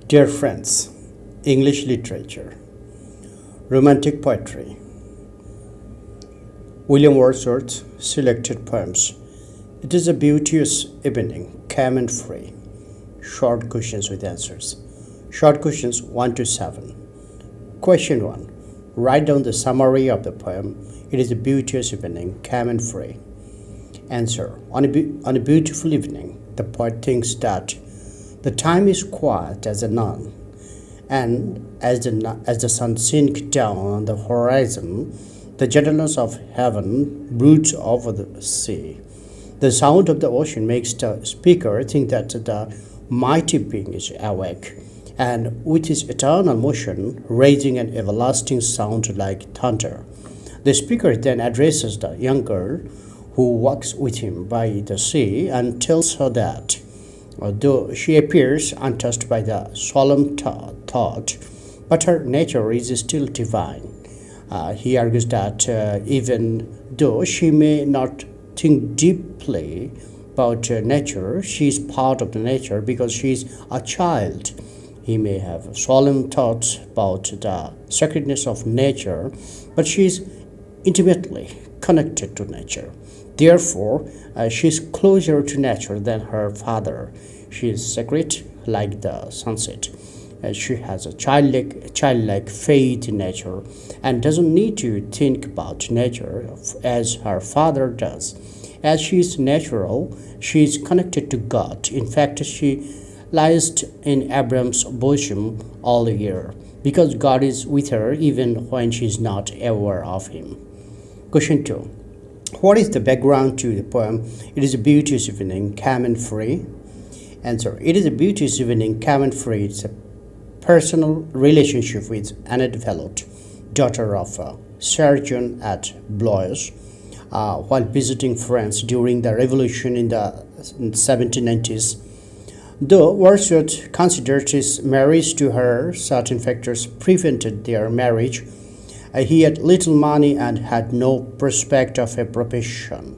Dear friends, English literature, romantic poetry, William Wordsworth selected poems. It is a beauteous evening, calm and free. Short questions with answers. Short questions 1 to 7. Question 1. Write down the summary of the poem. It is a beauteous evening, calm and free. Answer. On a beautiful evening, the poet thinks that the time is quiet as a nun, and as the sun sinks down on the horizon, the gentleness of heaven broods over the sea. The sound of the ocean makes the speaker think that the mighty being is awake, and with his eternal motion, raising an everlasting sound like thunder. The speaker then addresses the young girl who walks with him by the sea and tells her that, though she appears untouched by the solemn thought, but her nature is still divine. He argues that even though she may not think deeply about nature, she is part of the nature because she is a child. He may have solemn thoughts about the sacredness of nature, but she is intimately connected to nature. Therefore, she is closer to nature than her father. She is sacred like the sunset. She has a childlike faith in nature and doesn't need to think about nature as her father does. As she is natural, she is connected to God. In fact, she lies in Abraham's bosom all year because God is with her even when she is not aware of him. Question 2. What is the background to the poem? It is a beauteous evening, calm and free. Answer. It is a beauteous evening, calm and free. It's a personal relationship with Annette Vallot, daughter of a surgeon at Blois, while visiting France during the revolution in the 1790s. Though Wordsworth considered his marriage to her, certain factors prevented their marriage. He had little money and had no prospect of a profession.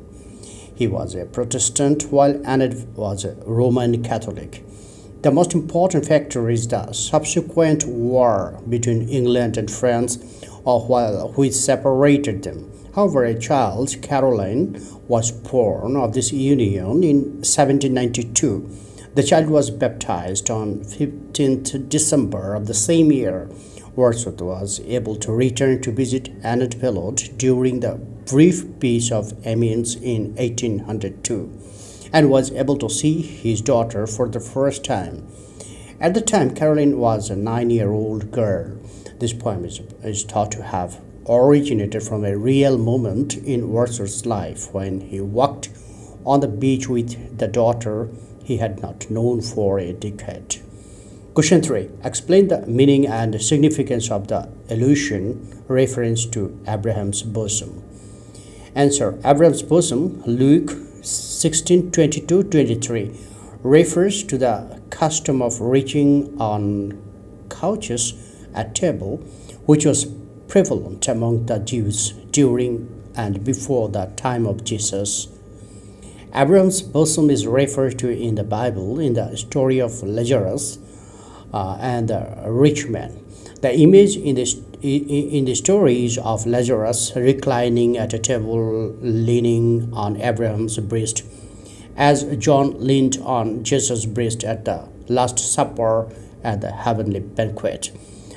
He was a Protestant while Annette was a Roman Catholic. The most important factor is the subsequent war between England and France, which separated them. However, a child, Caroline, was born of this union in 1792. The child was baptized on 15th December of the same year. Wordsworth was able to return to visit Annette Vallot during the brief peace of Amiens in 1802 and was able to see his daughter for the first time. At the time, Caroline was a 9-year-old girl. This poem is thought to have originated from a real moment in Wordsworth's life when he walked on the beach with the daughter he had not known for a decade. Question 3. Explain the meaning and significance of the allusion reference to Abraham's bosom. Answer. Abraham's bosom, Luke 16:22-23, refers to the custom of reaching on couches at table, which was prevalent among the Jews during and before the time of Jesus. Abraham's bosom is referred to in the Bible in the story of Lazarus and the rich man. The image in the story is of Lazarus reclining at a table leaning on Abraham's breast, as John leaned on Jesus' breast at the Last Supper at the heavenly banquet.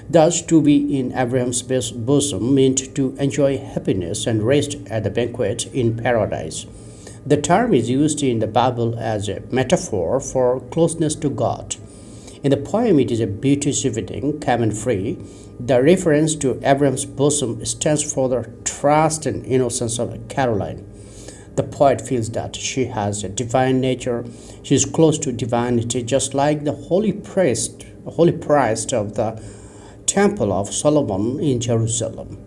Thus, to be in Abraham's bosom meant to enjoy happiness and rest at the banquet in paradise. The term is used in the Bible as a metaphor for closeness to God. In the poem, it is a beauteous evening, calm and free. The reference to Abraham's bosom stands for the trust and innocence of Caroline. The poet feels that she has a divine nature. She is close to divinity, just like the holy priest of the Temple of Solomon in Jerusalem.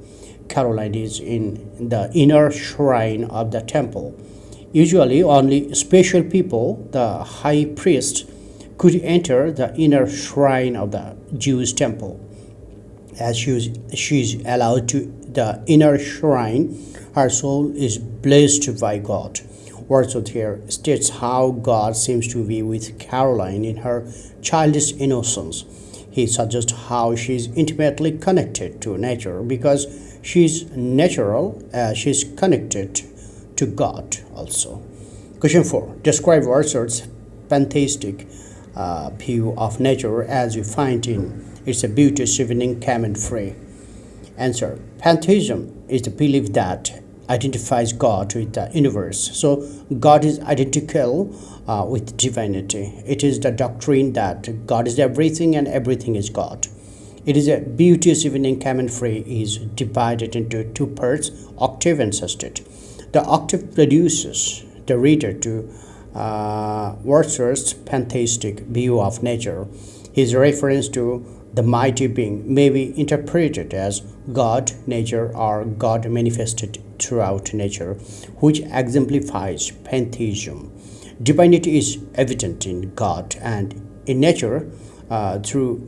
Caroline is in the inner shrine of the temple. Usually, only special people, the high priest, could enter the inner shrine of the Jewish temple. As she is allowed to the inner shrine, her soul is blessed by God. Wordsworth here states how God seems to be with Caroline in her childish innocence. He suggests how she is intimately connected to nature because she's natural, she's connected to God also. Question 4. Describe Wordsworth's pantheistic view of nature as you find in It's a Beauteous Evening, Calm and Free. Answer. Pantheism is the belief that identifies God with the universe. So God is identical with divinity. It is the doctrine that God is everything and everything is God. It is a Beauteous Evening, Calm and Free is divided into two parts, octave and sestet. The octave produces the reader to Wordsworth's pantheistic view of nature. His reference to the mighty being may be interpreted as God, nature, or God manifested throughout nature, which exemplifies pantheism. Divinity is evident in God and in nature through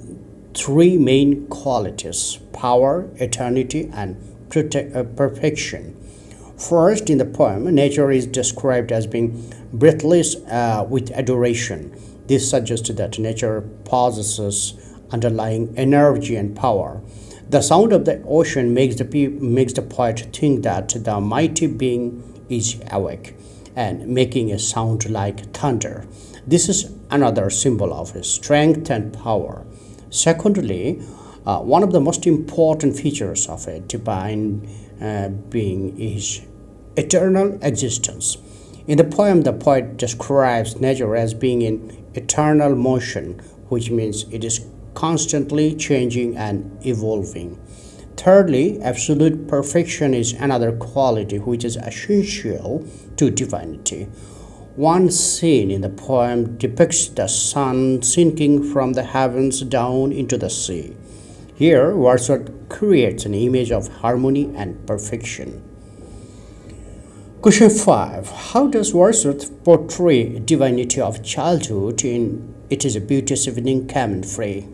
three main qualities: power, eternity, and perfection. First, in the poem, nature is described as being breathless with adoration. This suggests that nature possesses underlying energy and power. The sound of the ocean makes the poet think that the mighty being is awake and making a sound like thunder. This is another symbol of strength and power. Secondly, one of the most important features of a divine being is eternal existence. In the poem, the poet describes nature as being in eternal motion, which means it is constantly changing and evolving. Thirdly, absolute perfection is another quality which is essential to divinity. One scene in the poem depicts the sun sinking from the heavens down into the sea. Here, Wordsworth creates an image of harmony and perfection. Question 5. How does Wordsworth portray divinity of childhood in It is a Beauteous Evening, Calm and Free?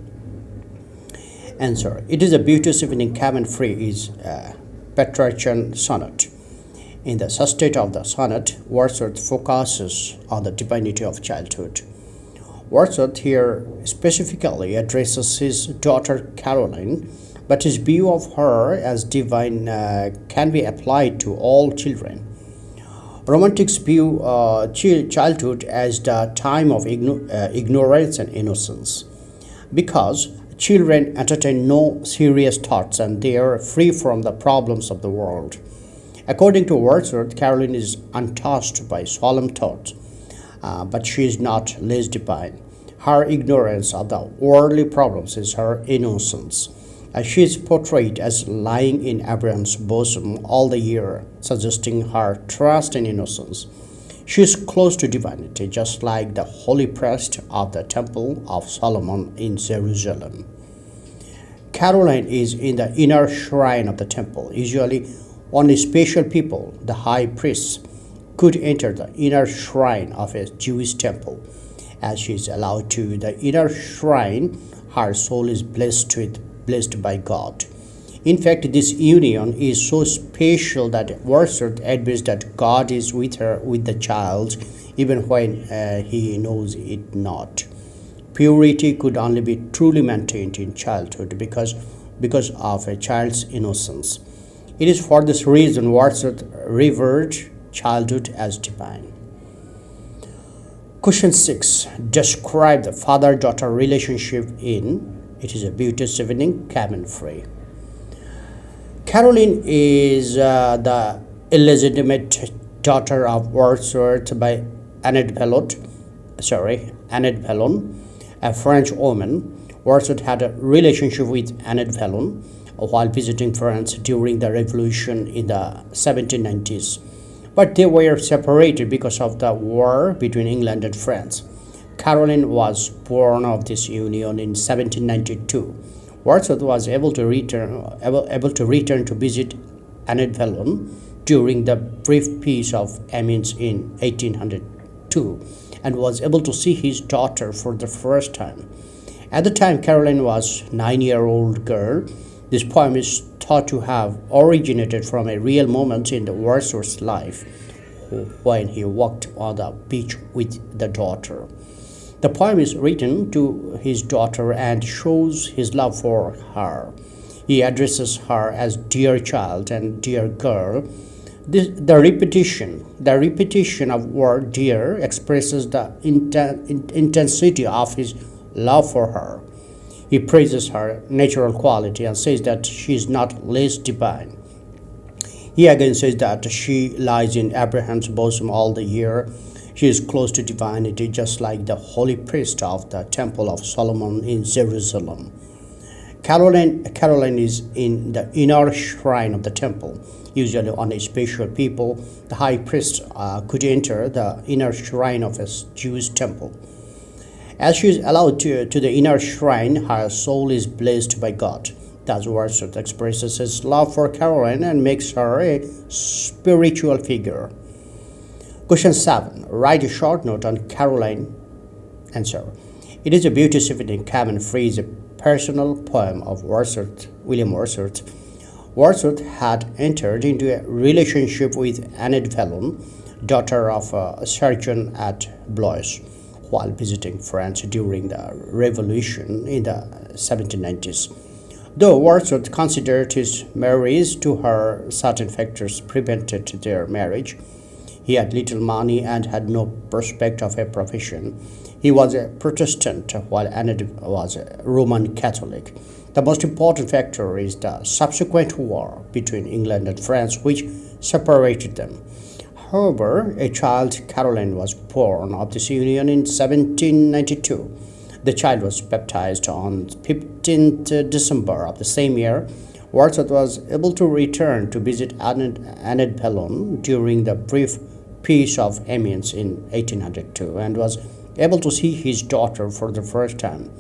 Answer. It is a Beauteous Evening, Calm and Free is a Petrarchan sonnet. In the sestet of the sonnet, Wordsworth focuses on the divinity of childhood. Wordsworth here specifically addresses his daughter Caroline, but his view of her as divine can be applied to all children. Romantics view childhood as the time of ignorance and innocence. Because children entertain no serious thoughts and they are free from the problems of the world. According to Wordsworth, Caroline is untouched by solemn thoughts, but she is not less divine. Her ignorance of the worldly problems is her innocence. She is portrayed as lying in Abraham's bosom all the year, suggesting her trust and innocence. She is close to divinity, just like the holy priest of the Temple of Solomon in Jerusalem. Caroline is in the inner shrine of the temple. Usually, only special people, the high priests, could enter the inner shrine of a Jewish temple. As she is allowed to the inner shrine, her soul is blessed by God. In fact, this union is so special that Wordsworth admits that God is with her, with the child, even when he knows it not. Purity could only be truly maintained in childhood because of a child's innocence. It is for this reason Wordsworth revered childhood as divine. Question 6. Describe the father-daughter relationship in It is a Beauteous Evening, Calm and Free. Caroline is the illegitimate daughter of Wordsworth by Annette Vallon, a French woman. Wordsworth had a relationship with Annette Vallon while visiting France during the Revolution in the 1790s. But they were separated because of the war between England and France. Caroline was born of this union in 1792. Wordsworth was able to return to visit Annette Vallon during the brief peace of Amiens in 1802 and was able to see his daughter for the first time. At the time, Caroline was a 9-year-old girl. This poem is thought to have originated from a real moment in the Wordsworth's life when he walked on the beach with the daughter. The poem is written to his daughter and shows his love for her. He addresses her as dear child and dear girl. The repetition of word dear expresses the intensity of his love for her. He praises her natural quality and says that she is not less divine. He again says that she lies in Abraham's bosom all the year. She is close to divinity, just like the holy priest of the Temple of Solomon in Jerusalem. Caroline is in the inner shrine of the temple. Usually on a special people, the high priest could enter the inner shrine of a Jewish temple. As she is allowed to the inner shrine, her soul is blessed by God. Thus, Wordsworth expresses his love for Caroline and makes her a spiritual figure. Question 7. Write a short note on Caroline. Answer. It is a Beauteous Evening, Calm and Free is a personal poem of William Wordsworth. Wordsworth had entered into a relationship with Enid Vallon, daughter of a surgeon at Blois, while visiting France during the Revolution in the 1790s. Though Wordsworth considered his marriage to her, certain factors prevented their marriage. He had little money and had no prospect of a profession. He was a Protestant, while Enid was a Roman Catholic. The most important factor is the subsequent war between England and France, which separated them. However, a child, Caroline, was born of this union in 1792. The child was baptized on 15th December of the same year. Wordsworth was able to return to visit Enid Vallon during the brief Peace of Amiens in 1802 and was able to see his daughter for the first time.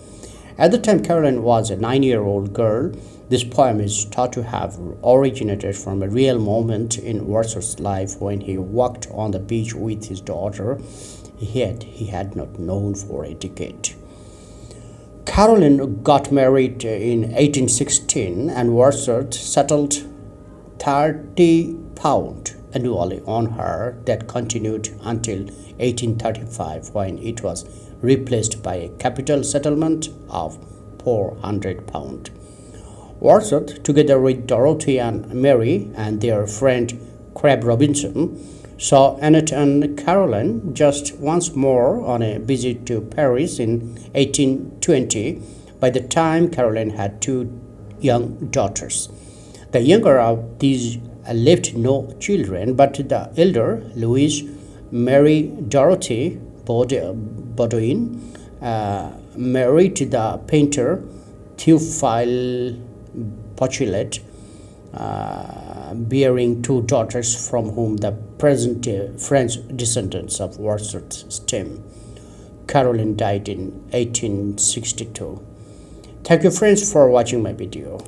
At the time, Caroline was a 9-year-old girl. This poem is thought to have originated from a real moment in Wordsworth's life when he walked on the beach with his daughter he had not known for a decade. Caroline got married in 1816 and Wordsworth settled £30 annually on her that continued until 1835 when it was replaced by a capital settlement of £400. Wordsworth, together with Dorothy and Mary and their friend Crabb Robinson, saw Enid and Caroline just once more on a visit to Paris in 1820. By the time, Caroline had 2 young daughters. The younger of these left no children, but the elder, Louise Mary Dorothy Baudouin, married the painter Théophile Pouchelet, bearing 2 daughters from whom the present French descendants of Wordsworth stem. Caroline died in 1862. Thank you friends for watching my video.